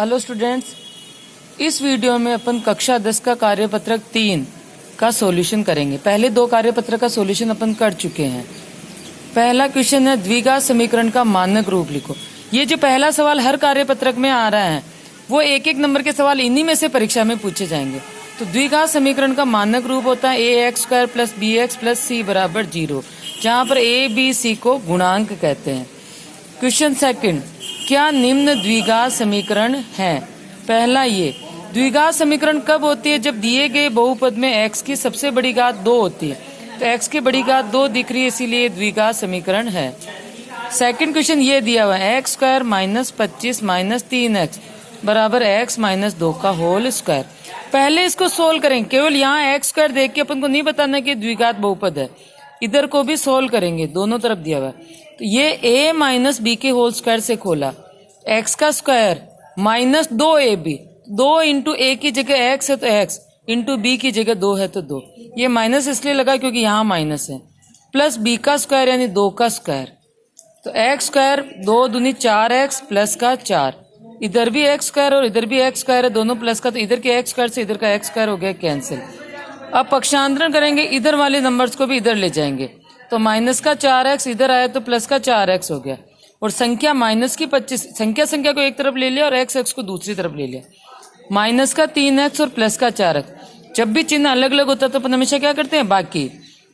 Hello students, इस video में अपन कक्षा 10 का कार्यपत्रक 3 का सॉल्यूशन करेंगे। पहले दो कार्यपत्रक का सॉल्यूशन अपन कर चुके हैं। पहला क्वेश्चन है द्विघात समीकरण का मानक रूप लिखो। ये जो पहला सवाल हर कार्यपत्रक में आ रहा है वो एक एक नंबर के सवाल इन्हीं में से परीक्षा में पूछे जाएंगे। तो द्विघात समीकरण का मानक रूप होता है ax² + bx + c = 0, जहाँ पर a, b, c को गुणांक कहते हैं। क्वेश्चन सेकंड, क्या निम्न द्विघात समीकरण है? पहला, ये द्विघात समीकरण कब होती है? जब दिए गए बहुपद में x की सबसे बड़ी घात 2 होती है। तो x की बड़ी घात 2 दिख रही है, इसीलिए द्विघात समीकरण है। सेकंड क्वेश्चन ये दिया हुआ है x² - 25 - 3x बराबर x - 2 का होल स्क्वायर। पहले इसको सोल्व करेंगे। केवल यहाँ x² देख के अपन को नहीं बताना कि द्विघात बहुपद है, इधर को भी सोल्व करेंगे, दोनों तरफ दिया हुआ है। तो ये a - b के होल स्क्वायर से खोला, x का स्क्वायर - 2ab, 2 इंटू a की जगह x है तो x, इंटू b की जगह 2 है तो 2। ये माइनस इसलिए लगा क्योंकि यहाँ माइनस है, प्लस b का स्क्वायर यानी 2 का स्क्वायर। तो x², 2 दूनी 4x प्लस का 4, इधर भी x² और इधर भी x² है, दोनों प्लस का, तो इधर के x² से इधर का x² हो गया कैंसिल। अब पक्षांतरण करेंगे, इधर वाले नंबर्स को भी इधर ले जाएंगे, तो माइनस का 4x इधर आया तो प्लस का 4x हो गया। और संख्या माइनस की 25, संख्या को एक तरफ ले लिया और x को दूसरी तरफ ले लिया। माइनस का 3x और प्लस का 4x। जब भी चिन्ह अलग अलग होता है तो अपन हमेशा क्या करते हैं, बाकी।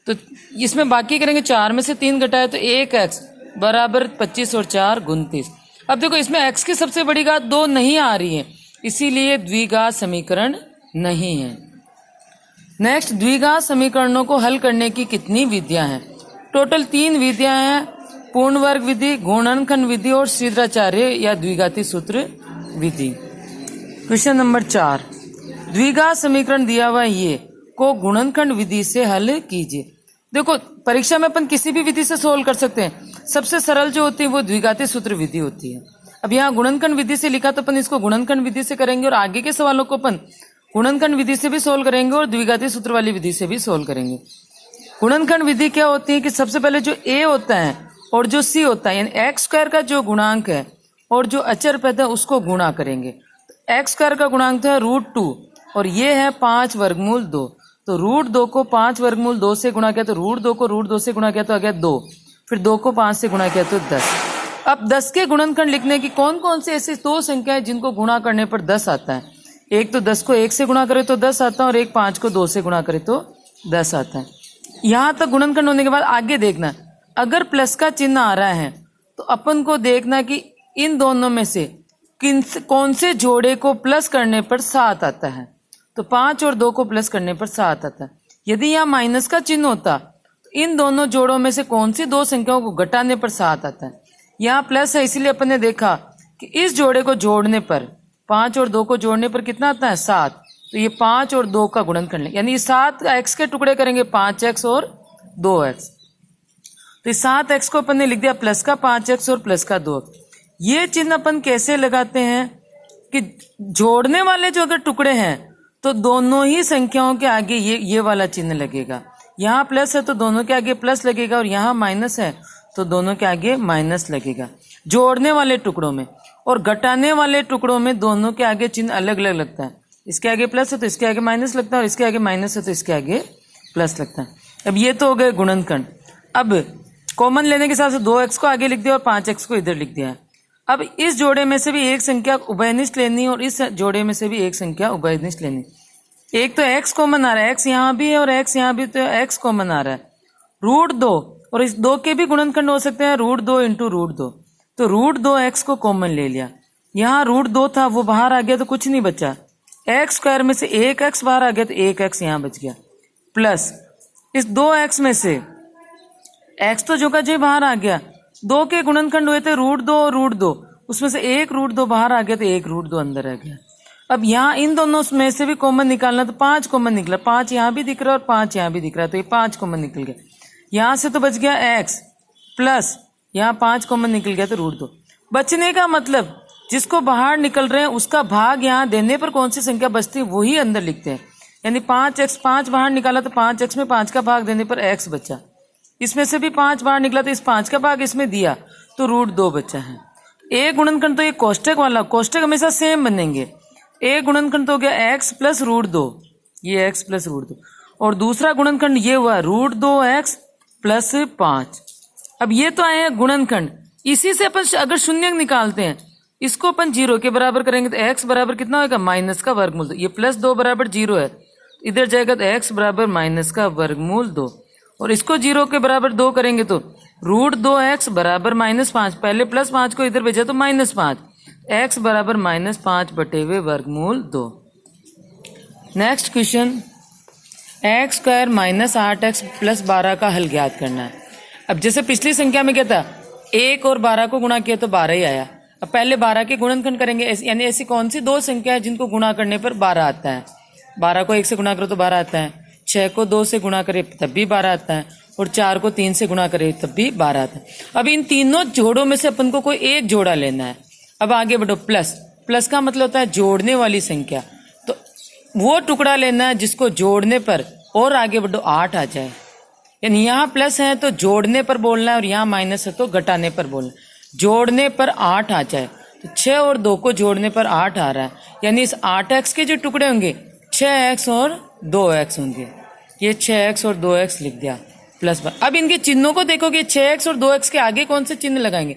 तो इसमें बाकी करेंगे, 4 में से 3 घटाए तो 1x बराबर 25 और 4 29। अब देखो इसमें x की सबसे बड़ी घात 2 नहीं आ रही है, इसीलिए द्विघात समीकरण नहीं है। नेक्स्ट, द्विघात समीकरणों को हल करने की कितनी विधियां हैं? टोटल 3 विधियां हैं, पूर्ण वर्ग विधि, गुणनखंड विधि और श्रीधराचार्य या द्विघाती सूत्र विधि। क्वेश्चन नंबर 4, द्विघात समीकरण दिया हुआ ये को गुणनखंड विधि से हल कीजिए। देखो परीक्षा में अपन किसी भी विधि से सोल्व कर सकते हैं, सबसे सरल जो होती है वो द्विघाती सूत्र विधि होती है। अब यहाँ गुणनखंड विधि से लिखा तो अपन इसको गुणनखंड विधि से करेंगे और आगे के सवालों को अपन गुणनखंड विधि से भी सोल्व करेंगे और द्विघाती सूत्र वाली विधि से भी सोल्व करेंगे। गुणनखंड विधि क्या होती है कि सबसे पहले जो a होता है और जो c होता है, यानी x² का जो गुणांक है और जो अचर पद है उसको गुणा करेंगे। x² का गुणांक तो है √2 और ये है 5 वर्गमूल 2। तो √2 को 5 वर्गमूल 2 से गुणा किया तो √2 को √2 से गुणा किया तो आ गया 2, फिर 2 को 5 से गुणा किया तो 10। अब 10 के गुणनखंड लिखने की कौन कौन से ऐसी 2 संख्याएं जिनको गुणा करने पर 10 आता है? एक तो 10 को 1 से गुणा करे तो 10 आता है और एक 5 को 2 से गुणा करे तो 10 आता है। यहां तक गुणनखंड होने के बाद आगे देखना, अगर प्लस का चिन्ह आ रहा है तो अपन को देखना कि इन दोनों में से कौन से जोड़े को प्लस करने पर 7 आता है। तो 5 और 2 को प्लस करने पर 7 आता है। यदि यहाँ माइनस का चिन्ह होता तो इन दोनों जोड़ों में से कौन सी 2 संख्याओं को घटाने पर 7 आता है। यहाँ प्लस है इसलिए अपन ने देखा कि इस जोड़े को जोड़ने पर, 5 और 2 को जोड़ने पर कितना आता है 7। तो ये 5 और 2 का गुणनखंड, यानी 7 x के टुकड़े करेंगे, 5x और 2x। तो 7x को अपन ने लिख दिया प्लस का 5x और प्लस का 2x। ये चिन्ह अपन कैसे लगाते हैं कि जोड़ने वाले जो अगर टुकड़े हैं तो दोनों ही संख्याओं के आगे ये वाला चिन्ह लगेगा। यहाँ प्लस है तो दोनों के आगे प्लस लगेगा और यहाँ माइनस है तो दोनों के आगे माइनस लगेगा जोड़ने वाले टुकड़ों में। और घटाने वाले टुकड़ों में दोनों के आगे चिन्ह अलग अलग लगता है। इसके आगे प्लस है तो इसके आगे माइनस लगता है और इसके आगे माइनस है तो इसके आगे प्लस लगता है। अब ये तो हो गए गुणनखंड। अब कॉमन लेने के हिसाब से 2x को आगे लिख दिया और 5x को इधर लिख दिया है। अब इस जोड़े में से भी एक संख्या उभयनिष्ठ लेनी और इस जोड़े में से भी एक संख्या उभयनिष्ठ लेनी। एक तो x कॉमन आ रहा है, x यहाँ भी है और x यहाँ भी, तो x कॉमन आ रहा है। √2 और इस 2 के भी गुणनखंड हो सकते हैं, √2 इंटू √2। तो √2x को कॉमन ले लिया, यहाँ √2 था वो बाहर आ गया तो कुछ नहीं बचा। x² में से 1x बाहर आ गया तो 1x यहाँ बच गया, प्लस इस 2x में से x तो जो का जो बाहर आ गया, 2 के गुणनखंड हुए थे √2 और √2, उसमें से एक √2 बाहर आ गया तो एक √2 अंदर आ गया। अब यहाँ इन दोनों में से भी कॉमन निकालना, तो 5 कॉमन निकला, 5 यहाँ भी दिख रहा है और 5 यहाँ भी दिख रहा है, तो ये 5 कॉमन निकल गया। यहाँ से तो बच गया x प्लस यहाँ 5 कॉमन निकल गया तो √2। बचने का मतलब जिसको बाहर निकल रहे हैं उसका भाग यहाँ देने पर कौन सी संख्या बचती है वही अंदर लिखते हैं। यानी 5x, 5 बाहर निकाला तो 5x में 5 का भाग देने पर x बचा। इसमें से भी 5 बाहर निकला तो इस 5 का भाग इसमें दिया तो √2 बचा है। ए गुणनखंड तो ये कोष्टक वाला, कोष्टक हमेशा सेम बनेंगे। ए गुणनखंड तो हो गया एक्स प्लस रूट 2, ये एक्स प्लस रूट 2, और दूसरा गुणनखंड ये हुआ रूट 2x प्लस 5। अब ये तो आए हैं गुणनखंड, इसी से अपन अगर शून्य निकालते हैं, इसको अपन 0 के बराबर करेंगे तो x बराबर कितना होगा, माइनस का वर्गमूल 2। ये प्लस 2 बराबर 0 है, इधर जाएगा तो x बराबर माइनस का वर्गमूल 2, और इसको 0 के बराबर 2 करेंगे तो रूट 2x बराबर -5, पहले प्लस 5 को इधर भेजा तो -5, x बराबर -5 बटे हुए वर्गमूल 2। Next question, x square minus 8x plus 12 का हल ज्ञात करना है। अब जैसे पिछली संख्या में क्या था, 1 और 12 को गुणा किया तो 12 ही आया। अब पहले 12 के गुणनखंड करेंगे, यानी ऐसी कौन सी दो संख्या है जिनको गुणा करने पर 12 आता है। 12 को 1 से गुणा करो तो 12 आता है, 6 को 2 से गुणा करे तब भी 12 आता है, और 4 को 3 से गुणा करे तब भी 12 आता है। अब इन तीनों जोड़ों में से अपन को कोई एक जोड़ा लेना है। अब आगे बढ़ो, प्लस, प्लस का मतलब होता है जोड़ने वाली संख्या, तो वो टुकड़ा लेना है जिसको जोड़ने पर, और आगे बढ़ो 8 आ जाए। यानी यहाँ प्लस है तो जोड़ने पर बोलना है, और यहाँ माइनस है तो घटाने पर बोलना है। जोड़ने पर 8 आ जाए तो 6 और 2 को जोड़ने पर 8 आ रहा है, यानी इस 8x के जो टुकड़े होंगे 6x और 2x होंगे। ये 6x और 2x लिख दिया प्लस पर। अब इनके चिन्हों को देखोगे, 6x और 2x के आगे कौन से चिन्ह लगाएंगे।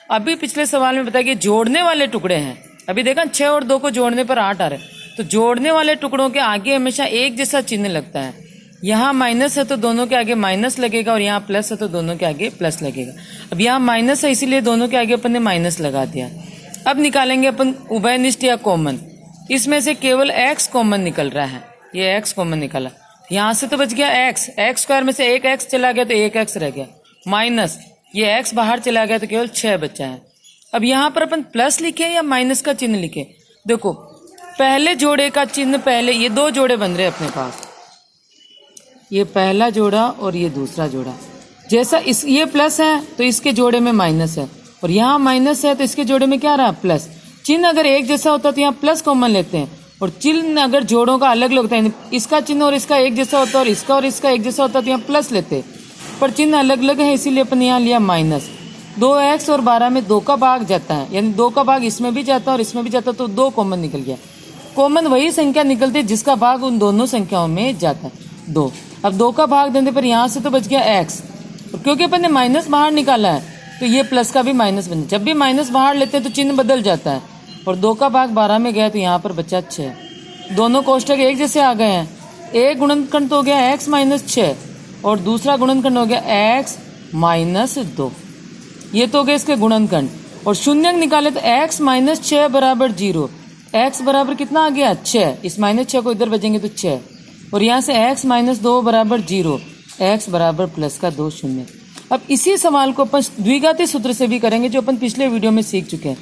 अभी पिछले सवाल में बताया कि जोड़ने वाले टुकड़े हैं, अभी देखा 6 और 2 को जोड़ने पर 8 आ रहे हैं, तो जोड़ने वाले टुकड़ों के आगे हमेशा एक जैसा चिन्ह लगता है। यहाँ माइनस है तो दोनों के आगे माइनस लगेगा, और यहाँ प्लस है तो दोनों के आगे प्लस लगेगा। अब यहाँ माइनस है इसीलिए दोनों के आगे अपन ने माइनस लगा दिया। अब निकालेंगे अपन उभयनिष्ठ या कॉमन, इसमें से केवल x कॉमन निकल रहा है, ये x कॉमन निकला। यहाँ से तो बच गया x, x स्क्वायर में से एक x चला गया तो एक x रह गया, माइनस ये x बाहर चला गया तो केवल 6 बचा है। अब यहाँ पर अपन प्लस लिखे या माइनस का चिन्ह लिखे। देखो पहले जोड़े का चिन्ह, पहले ये दो जोड़े बन रहे हैं अपने पास, ये पहला जोड़ा और ये दूसरा जोड़ा। जैसा इस ये प्लस है तो इसके जोड़े में माइनस है, और यहाँ माइनस है तो इसके जोड़े में क्या रहा, प्लस। चिन्ह अगर एक जैसा होता तो यहाँ प्लस कॉमन लेते हैं, और चिन्ह अगर जोड़ों का अलग अलग होता है, इसका चिन्ह और इसका एक जैसा होता है और इसका एक जैसा होता तो यहाँ प्लस लेते, पर चिन्ह अलग अलग है इसीलिए अपन यहाँ लिया माइनस। 2x और 12 में 2 का भाग जाता है, यानी 2 का भाग इसमें भी जाता है और इसमें भी जाता है, तो 2 कॉमन निकल गया। कॉमन वही संख्या निकलती है जिसका भाग उन दोनों संख्याओं में जाता है, 2। अब 2 का भाग देने पर यहाँ से तो बच गया x, क्योंकि अपन ने माइनस बाहर निकाला है तो ये प्लस का भी माइनस बने। जब भी माइनस बाहर लेते हैं तो चिन्ह बदल जाता है, और 2 का भाग 12 में गया तो यहाँ पर बचा 6। दोनों कोष्टक एक जैसे आ गए हैं। एक गुणनखंड तो हो गया x माइनस 6, और दूसरा गुणनखंड हो गया x माइनस 2। ये तो हो गए इसके गुणनखंड, और शून्यक निकाले तो x माइनस 6 बराबर 0। x बराबर कितना आ गया, 6, इस माइनस 6 को इधर भेजेंगे तो 6, और यहाँ से x माइनस 2 बराबर 0, x बराबर प्लस का 2 शून्य। अब इसी सवाल को अपन द्विघाती सूत्र से भी करेंगे जो अपन पिछले वीडियो में सीख चुके हैं।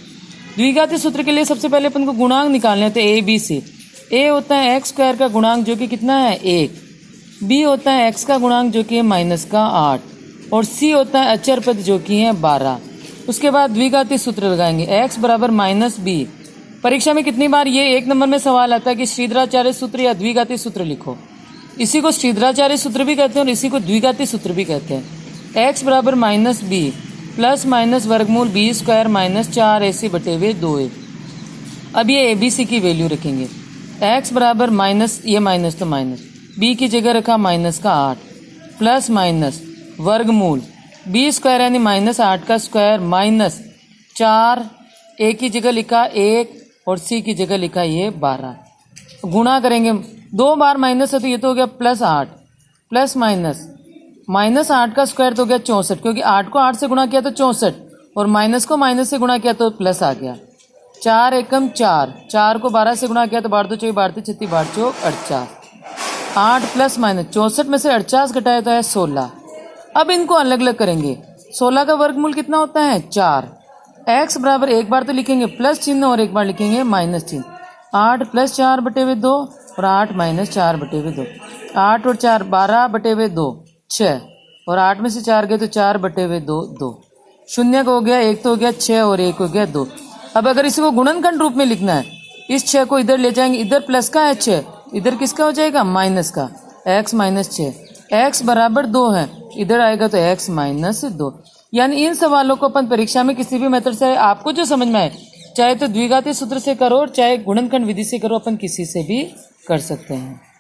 द्विघाती सूत्र के लिए सबसे पहले अपन को गुणांक निकालने होते हैं a b c। a होता है x स्क्वायर का गुणांक जो कि कितना है 1, b होता है x का गुणांक जो कि है माइनस का 8, और c होता है अचर पद जो कि है 12। उसके बाद द्विघाती सूत्र लगाएंगे, x बराबर माइनस b। परीक्षा में कितनी बार ये 1 नंबर में सवाल आता है कि श्रीधराचार्य सूत्र या द्विघाती सूत्र लिखो। इसी को श्रीधराचार्य सूत्र भी कहते हैं और इसी को द्विघाती सूत्र भी कहते हैं। x बराबर माइनस b प्लस माइनस वर्गमूल b स्क्वायर माइनस 4ac बटे हुए 2a। अब ये abc की वैल्यू रखेंगे, x बराबर माइनस, ये माइनस तो माइनस, b की जगह रखा माइनस का 8 प्लस माइनस वर्गमूल b स्क्वायर यानी माइनस 8 का स्क्वायर माइनस 4, a की जगह लिखा 1 और c की जगह लिखा ये 12। गुणा करेंगे, 2 बार माइनस है तो ये तो हो गया प्लस 8 प्लस माइनस 8 का स्क्वायर तो हो गया 64, क्योंकि 8 को 8 से गुणा किया तो 64, और माइनस को माइनस से गुणा किया तो प्लस आ गया। 4 एकम 4, 4 को 12 से गुणा किया तो 12 2 12 36 12 चौक 48, 8 प्लस माइनस 64 में से 48 घटाया तो है 16। अब इनको अलग अलग करेंगे, 16 का वर्गमूल कितना होता है 4। x बराबर एक बार तो लिखेंगे प्लस चिन्ह और एक बार लिखेंगे माइनस चिन्ह, 8 प्लस 4 बटे हुए 2 और 8 माइनस 4 बटे हुए 2। 8 और 4 12 बटे हुए 2 6, और 8 में से 4 गए तो 4 बटे हुए 2 2। शून्य का हो गया, एक तो हो गया 6 और एक हो गया 2। अब अगर इसी को गुणनखंड रूप में लिखना है, इस 6 को इधर ले जाएंगे, इधर प्लस का है 6, इधर किसका हो जाएगा माइनस का, x माइनस 6। x बराबर 2 है, इधर आएगा तो x माइनस 2। यानी इन सवालों को अपन परीक्षा में किसी भी मेथड से आपको जो समझ में आए, चाहे तो द्विघाती सूत्र से करो, चाहे गुणनखंड विधि से करो, अपन किसी से भी कर सकते हैं।